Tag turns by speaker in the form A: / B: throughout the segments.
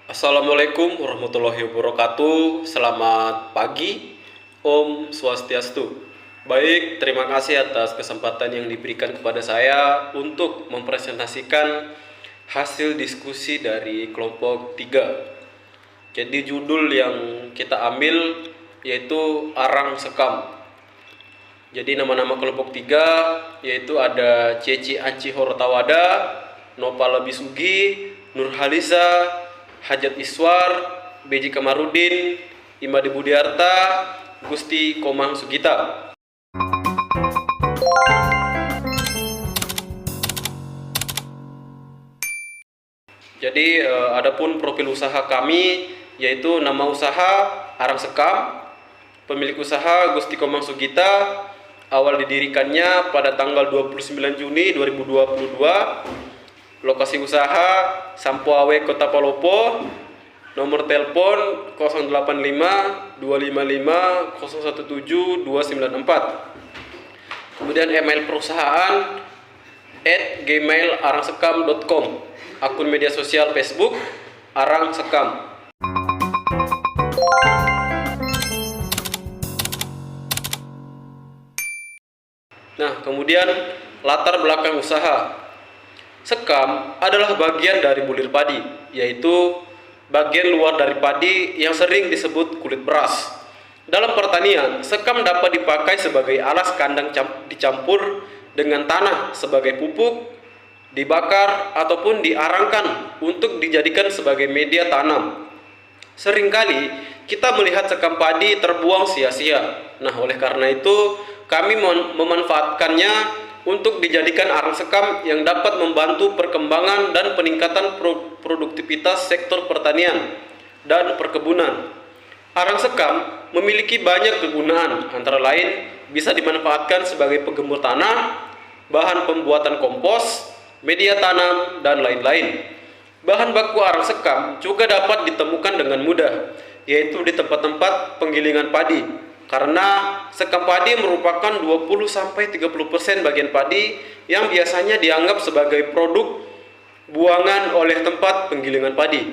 A: Assalamualaikum warahmatullahi wabarakatuh. Selamat pagi, Om Swastiastu. Baik, terima kasih atas kesempatan yang diberikan kepada saya untuk mempresentasikan hasil diskusi dari kelompok 3. Jadi judul yang kita ambil yaitu Arang Sekam. Jadi nama-nama kelompok 3 yaitu ada Ceci Anci Hortawada, Nopal Bisugi, Nurhaliza, Hajat Iswar, Beji Kamarudin, Imade Budiarta, Gusti Komang Sugita. Jadi adapun profil usaha kami yaitu nama usaha Arang Sekam, pemilik usaha Gusti Komang Sugita, awal didirikannya pada tanggal 29 Juni 2022. Lokasi usaha Sampoawe Kota Palopo. Nomor telepon 085 255 017 294. Kemudian email perusahaan @gmail@arangsekam.com. Akun media sosial Facebook Arang Sekam. Nah, kemudian latar belakang usaha. Sekam adalah bagian dari bulir padi, yaitu bagian luar dari padi yang sering disebut kulit beras. Dalam pertanian, sekam dapat dipakai sebagai alas kandang dicampur dengan tanah sebagai pupuk, dibakar ataupun diarangkan untuk dijadikan sebagai media tanam. Seringkali kita melihat sekam padi terbuang sia-sia. Nah, oleh karena itu kami memanfaatkannya untuk dijadikan arang sekam yang dapat membantu perkembangan dan peningkatan produktivitas sektor pertanian dan perkebunan. Arang sekam memiliki banyak kegunaan, antara lain bisa dimanfaatkan sebagai penggembur tanah, bahan pembuatan kompos, media tanam, dan lain-lain. Bahan baku arang sekam juga dapat ditemukan dengan mudah, yaitu di tempat-tempat penggilingan padi. Karena sekam padi merupakan 20-30% bagian padi yang biasanya dianggap sebagai produk buangan oleh tempat penggilingan padi.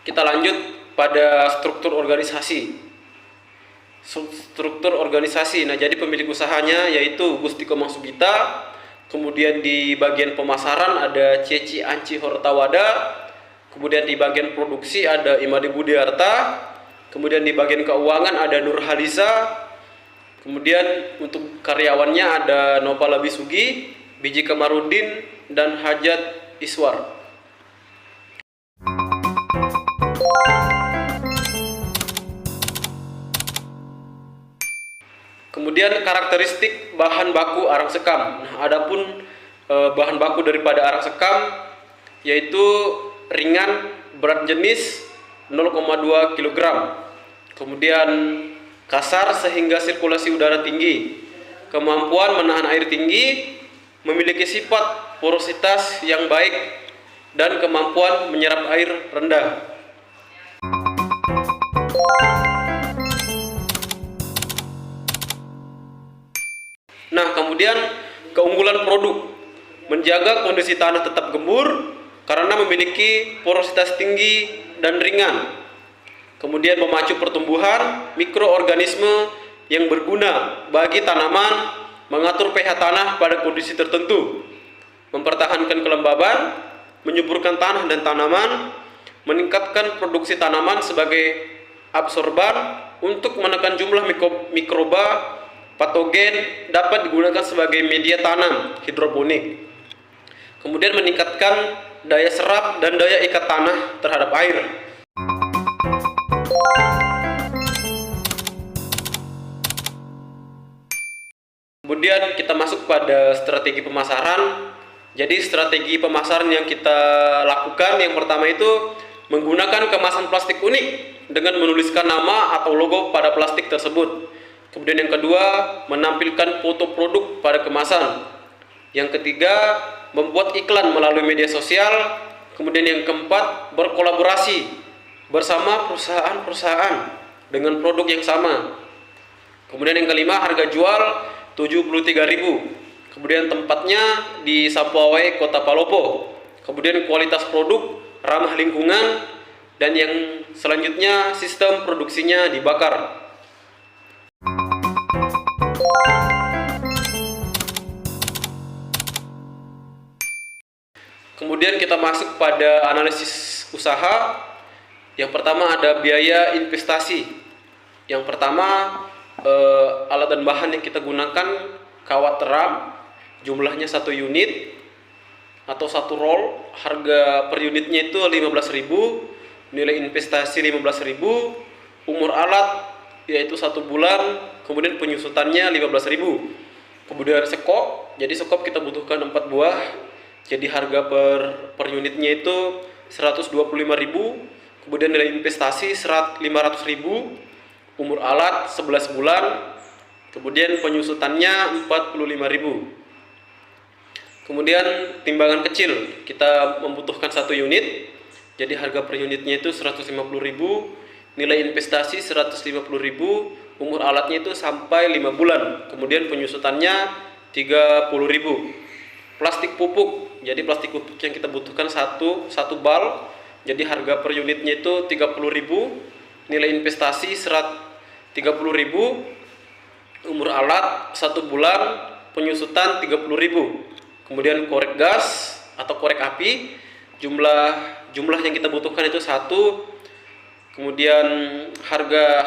A: Kita lanjut pada struktur organisasi. Nah, jadi pemilik usahanya yaitu Gusti Komang Sugita. Kemudian di bagian pemasaran ada Ceci Anci Hortawada. Kemudian di bagian produksi ada Imade Budiarta. Kemudian di bagian keuangan ada Nurhaliza. Kemudian untuk karyawannya ada Nopal Bisugi, Beji Kamarudin, dan Hajat Iswar. Kemudian karakteristik bahan baku arang sekam. Nah, adapun bahan baku daripada arang sekam yaitu ringan, berat jenis 0,2 kg. Kemudian kasar sehingga sirkulasi udara tinggi. Kemampuan menahan air tinggi, memiliki sifat porositas yang baik dan kemampuan menyerap air rendah. Nah, kemudian keunggulan produk, menjaga kondisi tanah tetap gembur karena memiliki porositas tinggi dan ringan. Kemudian memacu pertumbuhan mikroorganisme yang berguna bagi tanaman, mengatur pH tanah pada kondisi tertentu, mempertahankan kelembaban, menyuburkan tanah dan tanaman, meningkatkan produksi tanaman sebagai absorban untuk menekan jumlah mikroba patogen, dapat digunakan sebagai media tanam hidroponik. Kemudian meningkatkan daya serap dan daya ikat tanah terhadap air. Kemudian kita masuk pada strategi pemasaran. Jadi strategi pemasaran yang kita lakukan yang pertama itu menggunakan kemasan plastik unik dengan menuliskan nama atau logo pada plastik tersebut. Kemudian yang kedua, menampilkan foto produk pada kemasan. Yang ketiga, membuat iklan melalui media sosial. Kemudian yang keempat, berkolaborasi bersama perusahaan-perusahaan dengan produk yang sama. Kemudian yang kelima, harga jual 73.000. Kemudian tempatnya di Sampuawai, Kota Palopo. Kemudian kualitas produk ramah lingkungan, dan yang selanjutnya sistem produksinya dibakar. Kemudian kita masuk pada analisis usaha. Yang pertama ada biaya investasi. Yang pertama alat dan bahan yang kita gunakan kawat teram, jumlahnya 1 unit atau 1 roll, harga per unitnya itu 15.000, nilai investasi 15.000, umur alat yaitu 1 bulan, kemudian penyusutannya 15.000. Kemudian sekop, jadi sekop kita butuhkan 4 buah, jadi harga per unitnya itu 125.000, kemudian nilai investasi 500.000, umur alat 11 bulan, kemudian penyusutannya 45.000. Kemudian timbangan kecil, kita membutuhkan 1 unit, jadi harga per unitnya itu 150.000, nilai investasi 150.000, umur alatnya itu sampai 5 bulan, kemudian penyusutannya 30.000. Plastik pupuk, jadi plastik pupuk yang kita butuhkan satu bal, jadi harga per unitnya itu 30.000, nilai investasi 30.000, umur alat 1 bulan, penyusutan 30.000. Kemudian korek gas atau korek api, jumlah yang kita butuhkan itu 1, kemudian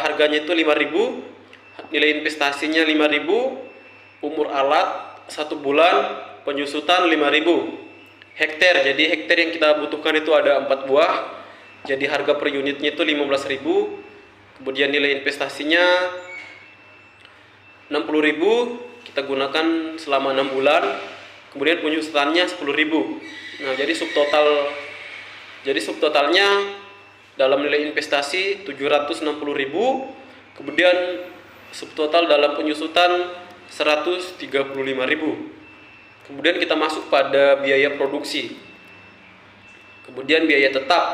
A: harganya itu 5.000, nilai investasinya 5.000, umur alat 1 bulan, penyusutan 5.000. Hektar, jadi hektar yang kita butuhkan itu ada 4 buah, jadi harga per unitnya itu 15.000, kemudian nilai investasinya 60.000, kita gunakan selama 6 bulan, kemudian penyusutannya 10.000. Nah, jadi subtotalnya dalam nilai investasi 760.000, kemudian subtotal dalam penyusutan 135.000. Kemudian kita masuk pada biaya produksi. Kemudian biaya tetap.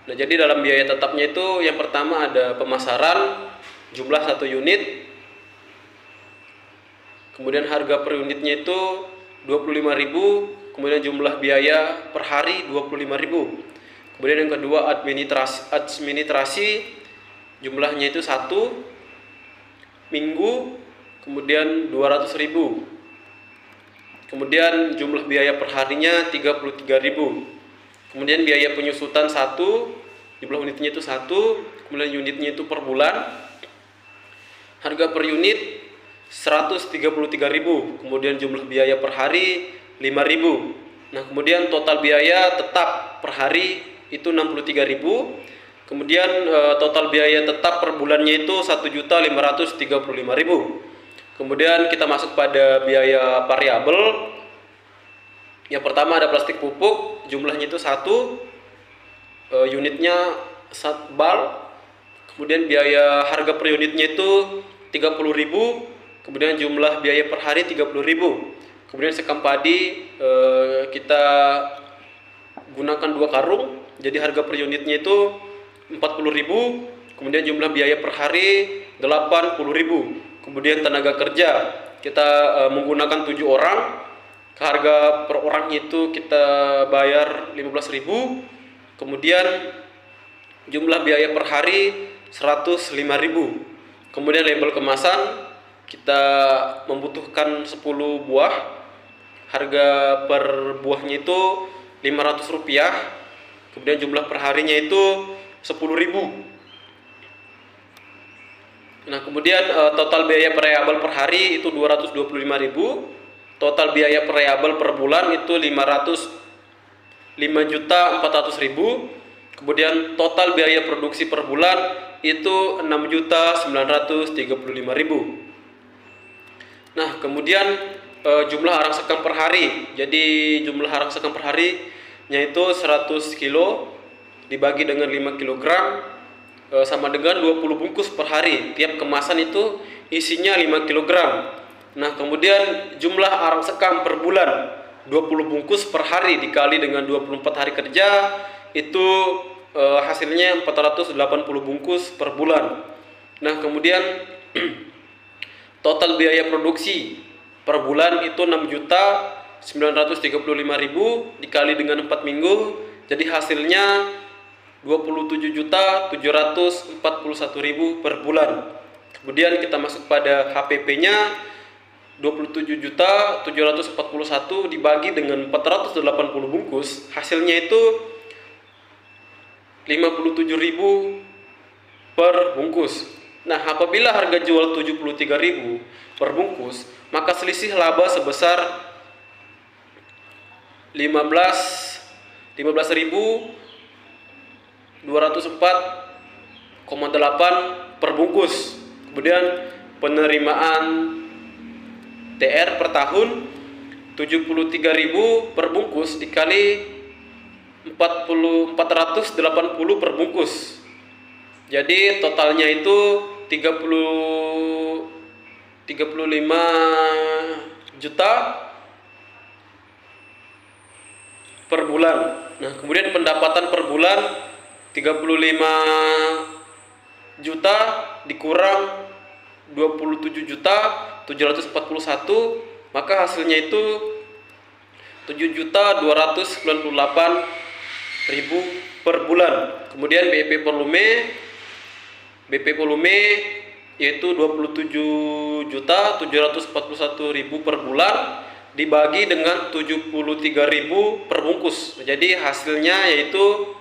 A: Nah, jadi dalam biaya tetapnya itu yang pertama ada pemasaran jumlah 1 unit. Kemudian harga per unitnya itu 25.000, kemudian jumlah biaya per hari 25.000. Kemudian yang kedua administrasi jumlahnya itu 1 minggu, kemudian 200.000. Kemudian jumlah biaya per harinya 33.000. Kemudian biaya penyusutan 1, jumlah unitnya itu 1, kemudian unitnya itu per bulan. Harga per unit 133.000, kemudian jumlah biaya per hari 5.000. Nah, kemudian total biaya tetap per hari itu 63.000. Kemudian total biaya tetap per bulannya itu 1.535.000. Kemudian kita masuk pada biaya variabel. Yang pertama ada plastik pupuk, jumlahnya itu 1, unitnya 1 bal. Kemudian biaya harga per unitnya itu 30.000, kemudian jumlah biaya per hari 30.000. Kemudian sekam padi kita gunakan 2 karung, jadi harga per unitnya itu 40.000, kemudian jumlah biaya per hari 80.000. Kemudian tenaga kerja kita menggunakan 7 orang, harga per orangnya itu kita bayar 15.000, kemudian jumlah biaya per hari 105.000. Kemudian label kemasan kita membutuhkan 10 buah, harga per buahnya itu Rp500, kemudian jumlah perharinya itu 10.000. Nah, kemudian total biaya variabel per hari itu 225.000, total biaya variabel per bulan itu 5.400.000, kemudian total biaya produksi per bulan itu 6.935.000. Nah, kemudian jumlah arang sekam per hari. Jadi jumlah arang sekam per harinya itu 100 kilo dibagi dengan 5 kg sama dengan 20 bungkus per hari. Tiap kemasan itu isinya 5 kg. Nah, kemudian jumlah arang sekam per bulan 20 bungkus per hari dikali dengan 24 hari kerja itu hasilnya 480 bungkus per bulan. Nah, kemudian total biaya produksi per bulan itu 6.935.000 dikali dengan 4 minggu, jadi hasilnya 27.741.000 per bulan. Kemudian kita masuk pada HPP-nya, 27.741 dibagi dengan 480 bungkus, hasilnya itu 57.000 per bungkus. Nah, apabila harga jual 73.000 per bungkus, maka selisih laba sebesar 15.204,8 per bungkus. Kemudian penerimaan TR per tahun 73.000 per bungkus dikali 480 per bungkus. Jadi totalnya itu 35 juta per bulan. Nah, kemudian pendapatan per bulan 35 juta dikurang 27.741, maka hasilnya itu 7.298.000 per bulan. Kemudian BP volume yaitu 27.741.000 per bulan dibagi dengan 73.000 per bungkus. Jadi hasilnya yaitu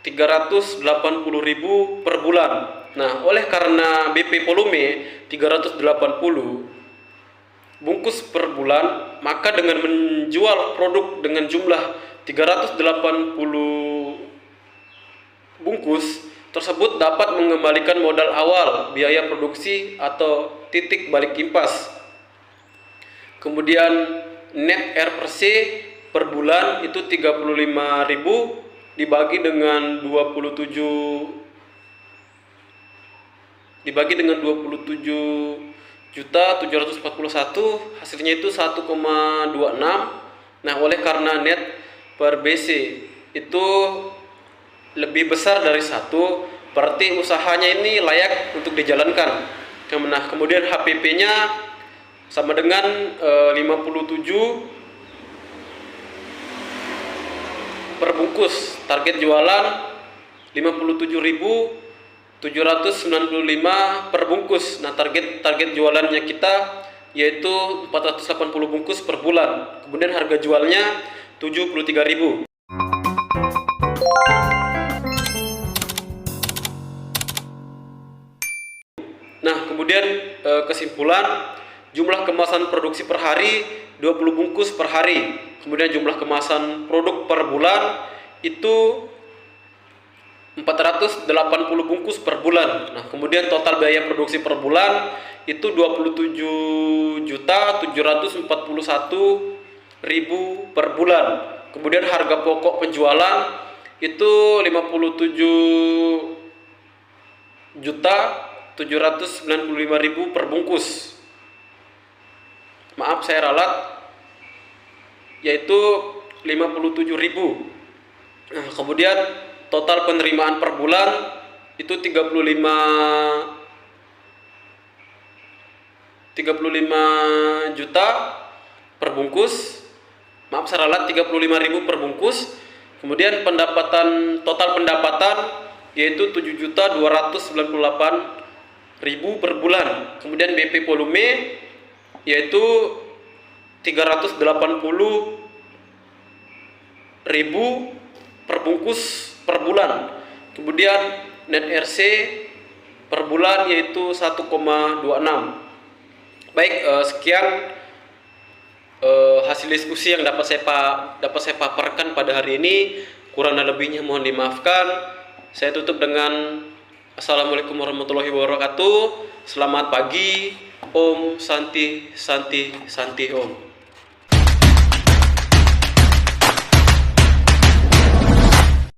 A: 380.000 per bulan. Nah, oleh karena BP volume 380 bungkus per bulan, maka dengan menjual produk dengan jumlah 380 bungkus tersebut dapat mengembalikan modal awal, biaya produksi atau titik balik kimpas. Kemudian net RPC per bulan itu 35.000 dibagi dengan 27.741, hasilnya itu 1,26. Nah, oleh karena net per BC itu lebih besar dari 1, berarti usahanya ini layak untuk dijalankan. Nah, kemudian HPP-nya sama dengan 57 per bungkus. Target jualan 57.795 per bungkus. Nah, target jualannya kita yaitu 480 bungkus per bulan. Kemudian harga jualnya 73.000. Nah, kemudian kesimpulan, jumlah kemasan produksi per hari 20 bungkus per hari. Kemudian jumlah kemasan produk per bulan itu 480 bungkus per bulan. Nah, kemudian total biaya produksi per bulan itu 27.741.000 per bulan. Kemudian harga pokok penjualan itu 57.795.000 per bungkus. Maaf, saya ralat, yaitu 57.000. Nah, kemudian total penerimaan per bulan itu 35 juta per bungkus. Maaf, saya ralat, 35.000 per bungkus. Kemudian total pendapatan yaitu 7.298.000 per bulan. Kemudian BP volume yaitu 380.000 per bungkus per bulan. Kemudian net RC per bulan yaitu 1,26. Baik, sekian hasil diskusi yang dapat saya paparkan pada hari ini. Kurang dan lebihnya mohon dimaafkan. Saya tutup dengan Assalamualaikum warahmatullahi wabarakatuh. Selamat pagi. Om Santi Santi Santi Om.